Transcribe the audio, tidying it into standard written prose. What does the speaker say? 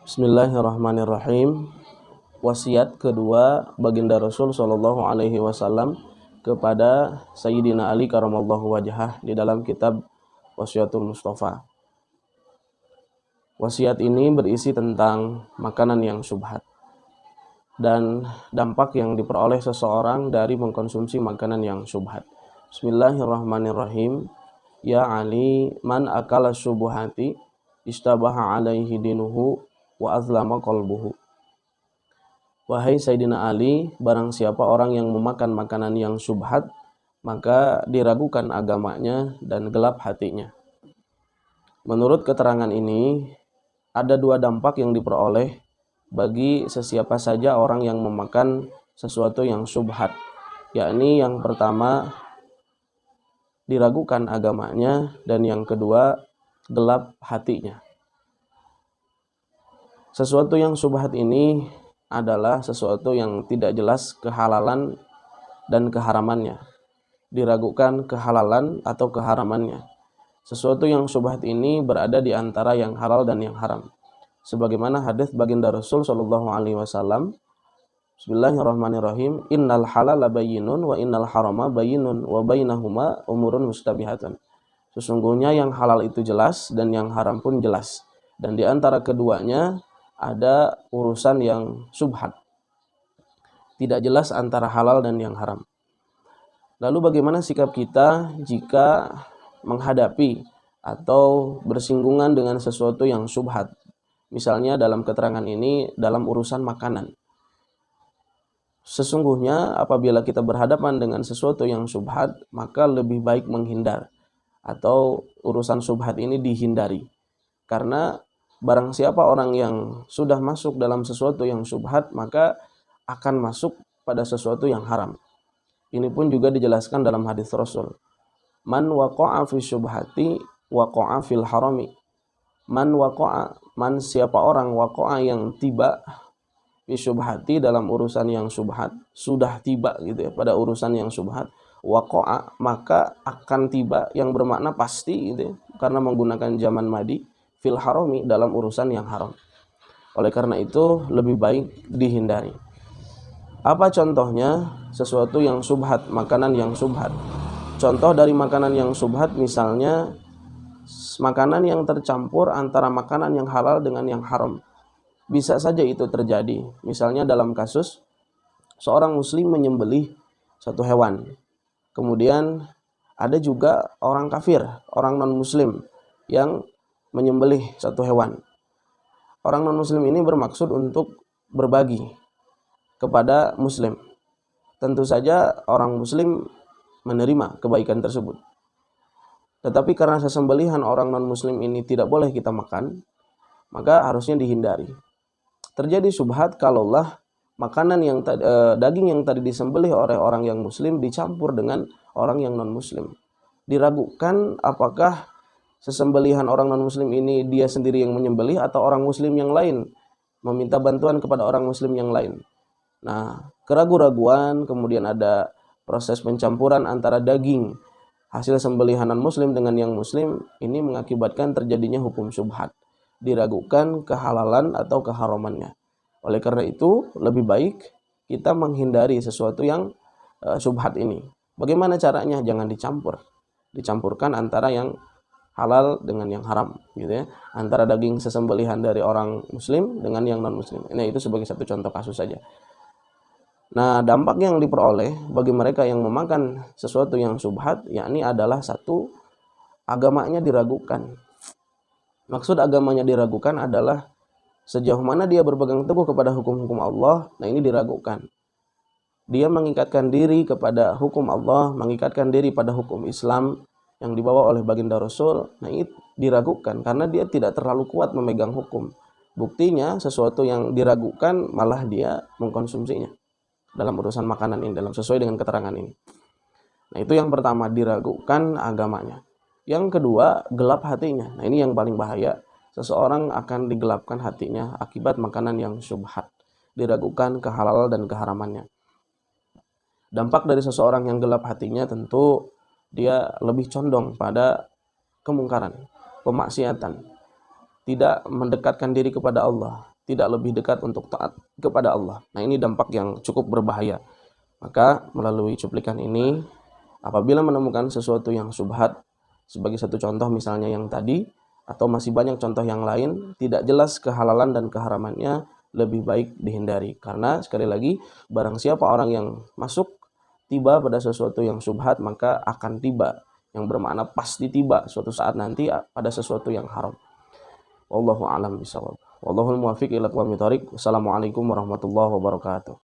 Bismillahirrahmanirrahim. Wasiat kedua baginda Rasul Shallallahu Alaihi Wasallam kepada Sayyidina Ali karamallahu wajhah di dalam kitab Wasiatul Mustafa. Wasiat ini berisi tentang makanan yang syubhat dan dampak yang diperoleh seseorang dari mengkonsumsi makanan yang syubhat. Bismillahirrahmanirrahim. Ya Ali, man akala syubuhati istabaha alaihi dinuhu wa azlama qalbuhu. Wahai Sayyidina Ali, barang siapa orang yang memakan makanan yang syubhat, maka diragukan agamanya dan gelap hatinya. Menurut keterangan ini, ada dua dampak yang diperoleh bagi sesiapa saja orang yang memakan sesuatu yang syubhat, yakni yang pertama diragukan agamanya dan yang kedua gelap hatinya. Sesuatu yang syubhat ini adalah sesuatu yang tidak jelas kehalalan dan keharamannya. Diragukan kehalalan atau keharamannya. Sesuatu yang syubhat ini berada di antara yang halal dan yang haram. Sebagaimana hadis baginda Rasul Shallallahu Alaihi Wasallam, Bismillahirrahmanirrahim. Innal halala bayyinun wa innal harama bayyinun wa bainahuma umurun mustabihatun. Sesungguhnya yang halal itu jelas dan yang haram pun jelas. Dan di antara keduanya ada urusan yang syubhat. Tidak jelas antara halal dan yang haram. Lalu bagaimana sikap kita jika menghadapi atau bersinggungan dengan sesuatu yang syubhat? Misalnya dalam keterangan ini dalam urusan makanan. Sesungguhnya apabila kita berhadapan dengan sesuatu yang syubhat, maka lebih baik menghindar atau urusan syubhat ini dihindari. Karena barang siapa orang yang sudah masuk dalam sesuatu yang syubhat, maka akan masuk pada sesuatu yang haram. Ini pun juga dijelaskan dalam hadis Rasul. Man waqa'a fi syubhati waqa'a fil harami. Man siapa orang waqa'a yang tiba fi syubhati dalam urusan yang syubhat, sudah tiba gitu ya pada urusan yang syubhat, waqa'a maka akan tiba yang bermakna pasti gitu ya, karena menggunakan zaman madi, fil harami dalam urusan yang haram. Oleh karena itu lebih baik dihindari. Apa contohnya? Sesuatu yang syubhat, makanan yang syubhat. Contoh dari makanan yang syubhat misalnya makanan yang tercampur antara makanan yang halal dengan yang haram. Bisa saja itu terjadi. Misalnya dalam kasus seorang muslim menyembelih satu hewan. Kemudian ada juga orang kafir, orang non-muslim yang menyembelih satu hewan. Orang non-muslim ini bermaksud untuk berbagi kepada muslim. Tentu saja orang muslim menerima kebaikan tersebut. Tetapi karena sesembelihan orang non-muslim ini tidak boleh kita makan, maka harusnya dihindari. Terjadi syubhat kalaulah makanan yang daging yang tadi disembelih oleh orang yang muslim dicampur dengan orang yang non-muslim. Diragukan apakah sesembelihan orang non-muslim ini dia sendiri yang menyembelih atau orang muslim yang lain meminta bantuan kepada orang muslim yang lain. Nah, keraguan-raguan, kemudian ada proses pencampuran antara daging hasil sembelihan non-muslim dengan yang muslim, ini mengakibatkan terjadinya hukum syubhat. Diragukan kehalalan atau keharamannya. Oleh karena itu, lebih baik kita menghindari sesuatu yang syubhat ini. Bagaimana caranya? Jangan dicampur. Dicampurkan antara yang halal dengan yang haram, gitu ya. Antara daging sesembelihan dari orang muslim dengan yang non-muslim. Nah, itu sebagai satu contoh kasus saja. Nah, dampak yang diperoleh bagi mereka yang memakan sesuatu yang syubhat, yakni adalah satu, agamanya diragukan. Maksud agamanya diragukan adalah sejauh mana dia berpegang teguh kepada hukum-hukum Allah. Nah, ini diragukan. Dia mengikatkan diri kepada hukum Allah, mengikatkan diri pada hukum Islam yang dibawa oleh baginda Rasul. Nah, ini diragukan karena dia tidak terlalu kuat memegang hukum. Buktinya sesuatu yang diragukan malah dia mengkonsumsinya dalam urusan makanan ini, dalam sesuai dengan keterangan ini. Nah, itu yang pertama, diragukan agamanya. Yang kedua, gelap hatinya. Nah, ini yang paling bahaya. Seseorang akan digelapkan hatinya akibat makanan yang syubhat. Diragukan kehalal dan keharamannya. Dampak dari seseorang yang gelap hatinya tentu dia lebih condong pada kemungkaran, pemaksiatan. Tidak mendekatkan diri kepada Allah. tidak lebih dekat untuk taat kepada Allah. Nah, ini dampak yang cukup berbahaya. Maka melalui cuplikan ini, apabila menemukan sesuatu yang syubhat, sebagai satu contoh misalnya yang tadi, atau masih banyak contoh yang lain, tidak jelas kehalalan dan keharamannya, lebih baik dihindari. Karena sekali lagi, barang siapa orang yang masuk tiba pada sesuatu yang syubhat, maka akan tiba, yang bermakna pasti tiba suatu saat nanti pada sesuatu yang haram. Wallahu a'lam bishawab. Wallahul muwaffiq ila aqwamit thoriq. Wassalamualaikum warahmatullahi wabarakatuh.